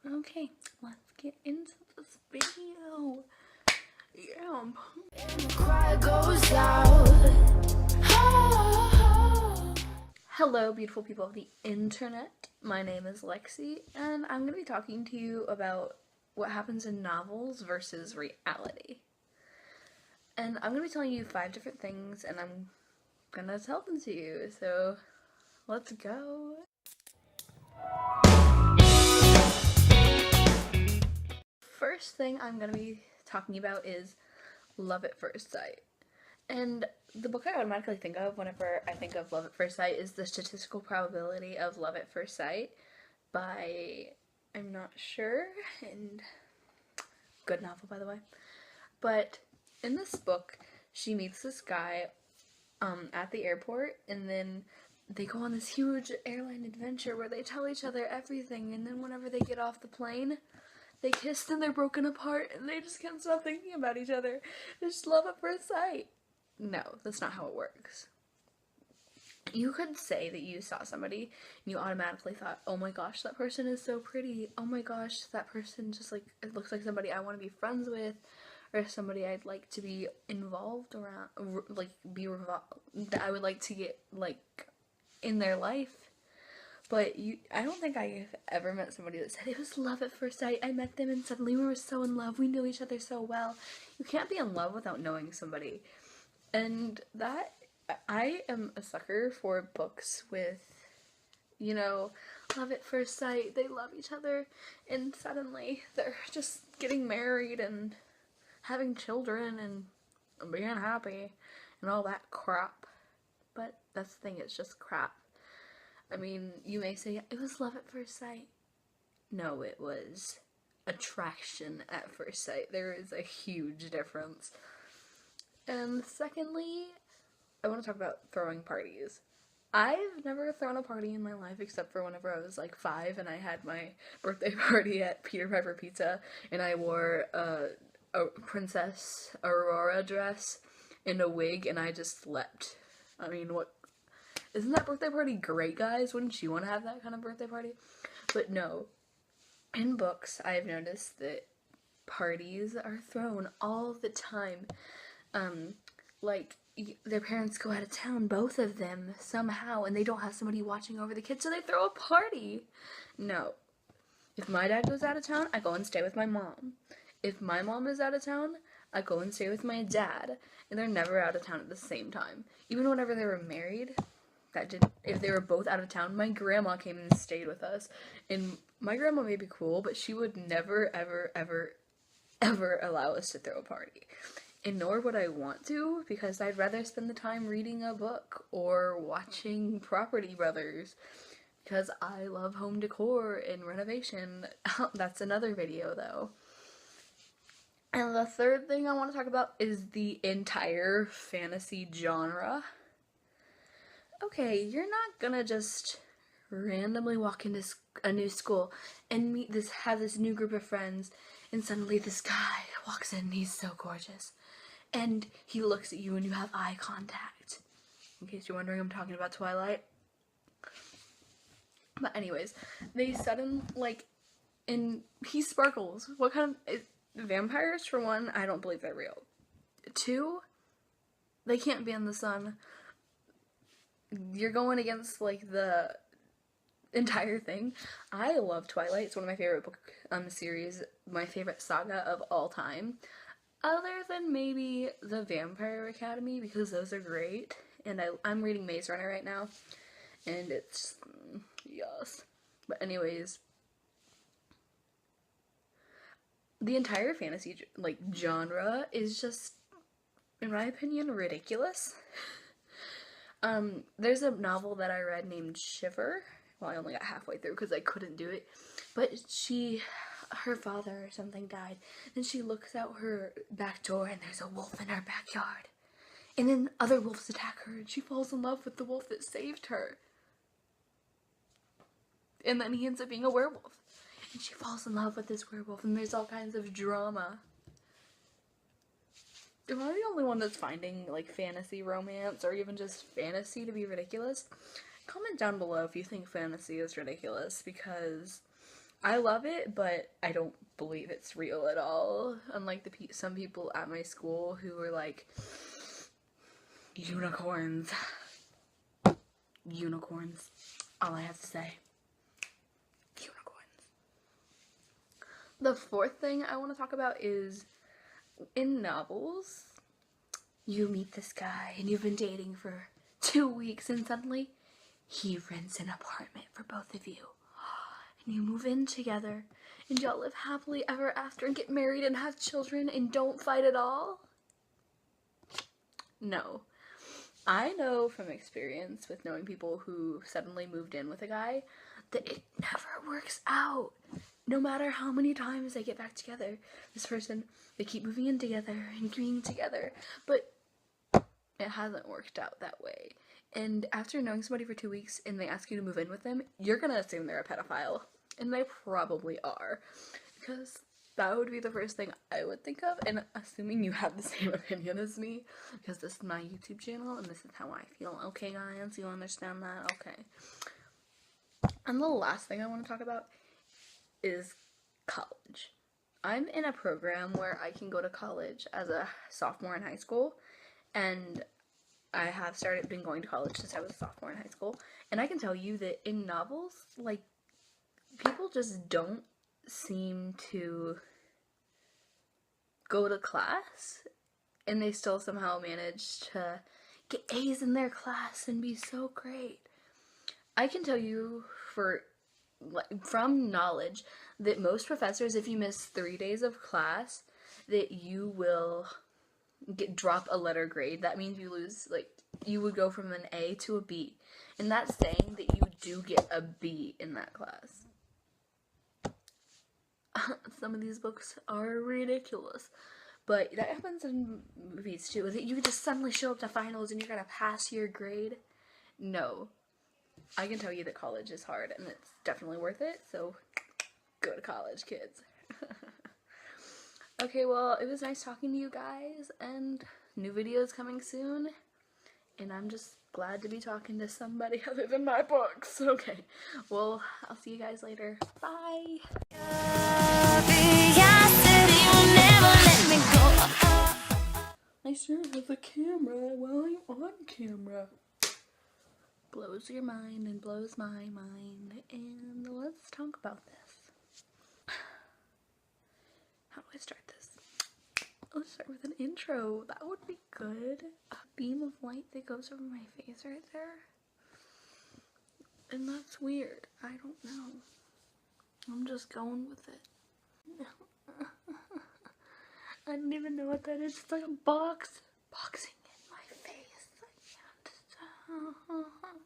Okay, let's get into this video. Yeah. Hello, beautiful people of the internet. My name is Lexi, and I'm going to be talking to you about what happens in novels versus reality. And I'm going to be telling you 5 different things, and I'm going to tell them to you. So, let's go. First thing I'm going to be talking about is love at first sight. And the book I automatically think of whenever I think of love at first sight is The Statistical Probability of Love at First Sight by, I'm not sure, and good novel, by the way. But in this book, she meets this guy at the airport, and then they go on this huge airline adventure where they tell each other everything, and then whenever they get off the plane, they kiss and they're broken apart, and they just can't stop thinking about each other. It's love at first sight. No, that's not how it works. You could say that you saw somebody and you automatically thought, oh my gosh, that person is so pretty. Oh my gosh, that person just like, it looks like somebody I want to be friends with, or somebody I'd like to be involved around, like that I would like to get like in their life. But I don't think I've ever met somebody that said it was love at first sight. I met them and suddenly we were so in love. We knew each other so well. You can't be in love without knowing somebody. And that, I am a sucker for books with, love at first sight. They love each other and suddenly they're just getting married and having children and being happy and all that crap. But that's the thing, it's just crap. I mean, you may say, it was love at first sight. No, it was attraction at first sight. There is a huge difference. And secondly, I want to talk about throwing parties. I've never thrown a party in my life except for whenever I was like 5 and I had my birthday party at Peter Piper Pizza and I wore a Princess Aurora dress and a wig and I just slept. I mean, what? Isn't that birthday party great, guys? Wouldn't you want to have that kind of birthday party? But no. In books, I've noticed that parties are thrown all the time. Like, their parents go out of town, both of them, somehow, and they don't have somebody watching over the kids, so they throw a party. No. If my dad goes out of town, I go and stay with my mom. If my mom is out of town, I go and stay with my dad. And they're never out of town at the same time. Even whenever they were married, if they were both out of town, my grandma came and stayed with us. And my grandma may be cool, but she would never, ever, ever, ever allow us to throw a party. And nor would I want to, because I'd rather spend the time reading a book or watching Property Brothers, because I love home decor and renovation. That's another video, though. And the third thing I want to talk about is the entire fantasy genre. Okay, you're not gonna just randomly walk into a new school and have this new group of friends, and suddenly this guy walks in and he's so gorgeous. And he looks at you and you have eye contact. In case you're wondering, I'm talking about Twilight. But anyways, and he sparkles. What kind of, vampires, for one, I don't believe they're real. 2, they can't be in the sun. You're going against, like, the entire thing. I love Twilight. It's one of my favorite book series, my favorite saga of all time. Other than maybe the Vampire Academy, because those are great. And I'm reading Maze Runner right now. And it's, yes. But anyways, the entire fantasy, genre is just, in my opinion, ridiculous. There's a novel that I read named Shiver. Well, I only got halfway through because I couldn't do it. But her father or something died. And she looks out her back door and there's a wolf in her backyard. And then other wolves attack her and she falls in love with the wolf that saved her. And then he ends up being a werewolf. And she falls in love with this werewolf and there's all kinds of drama. Am I the only one that's finding, like, fantasy romance or even just fantasy to be ridiculous? Comment down below if you think fantasy is ridiculous, because I love it, but I don't believe it's real at all. Unlike some people at my school who were like, unicorns. Unicorns. All I have to say. Unicorns. The fourth thing I want to talk about is in novels, you meet this guy and you've been dating for 2 weeks and suddenly he rents an apartment for both of you. And you move in together and y'all live happily ever after and get married and have children and don't fight at all. No. I know from experience with knowing people who suddenly moved in with a guy that it never works out. No matter how many times they get back together, this person, they keep moving in together and being together, but it hasn't worked out that way. And after knowing somebody for 2 weeks and they ask you to move in with them, you're gonna assume they're a pedophile. And they probably are. Because that would be the first thing I would think of. And assuming you have the same opinion as me, because this is my YouTube channel and this is how I feel. Okay, guys, you understand that? Okay. And the last thing I want to talk about is college. I'm in a program where I can go to college as a sophomore in high school. And I have been going to college since I was a sophomore in high school. And I can tell you that in novels, like, people just don't seem to go to class, and they still somehow manage to get A's in their class and be so great. I can tell you from knowledge that most professors, if you miss 3 days of class, that you will drop a letter grade. That means you lose, like, you would go from an A to a B. And that's saying that you do get a B in that class. Some of these books are ridiculous. But that happens in movies too. That you can just suddenly show up to finals and you're gonna pass your grade. No. I can tell you that college is hard and it's definitely worth it. So go to college, kids. Okay, well, it was nice talking to you guys, and new videos coming soon. And I'm just glad to be talking to somebody other than my books. Okay, well, I'll see you guys later. Bye! I sure have a camera while I'm on camera. Blows your mind and blows my mind. And let's talk about this. How do I start this? Let's start with an intro. That would be good. A beam of light that goes over my face right there. And that's weird. I don't know. I'm just going with it. I don't even know what that is. It's like a boxing in my face. I can't.